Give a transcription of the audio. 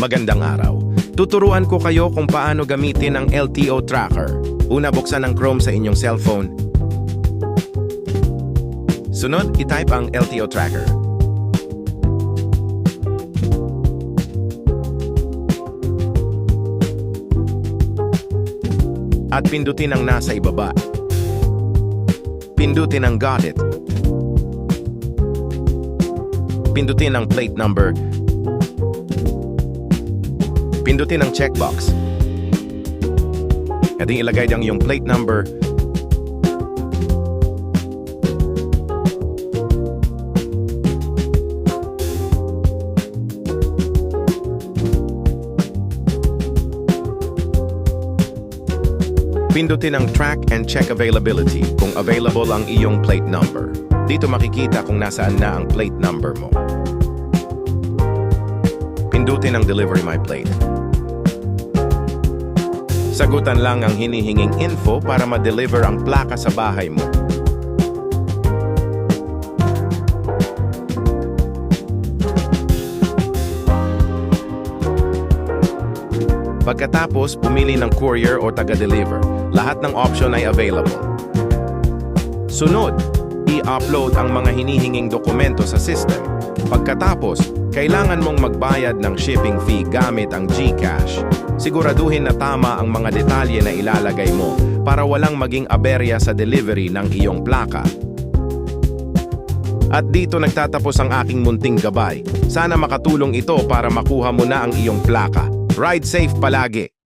Magandang araw. Tuturuan ko kayo kung paano gamitin ang LTO tracker. Una, buksan ang Chrome sa inyong cellphone. Sunod, i-type ang LTO tracker. At pindutin ang nasa ibaba. Pindutin ang Got It. Pindutin ang plate number. Pindutin ang checkbox. At ilagay ang iyong plate number. Pindutin ang Track and Check Availability kung available ang iyong plate number. Dito makikita kung nasaan na ang plate number mo. Pindutin ang Delivery My Plate. Sagutan lang ang hinihinging info para ma-deliver ang plaka sa bahay mo. Pagkatapos, pumili ng courier o taga-deliver. Lahat ng option ay available. Sunod, i-upload ang mga hinihinging dokumento sa system. Pagkatapos, kailangan mong magbayad ng shipping fee gamit ang GCash. Siguraduhin na tama ang mga detalye na ilalagay mo para walang maging aberya sa delivery ng iyong plaka. At dito nagtatapos ang aking munting gabay. Sana makatulong ito para makuha mo na ang iyong plaka. Ride safe palagi!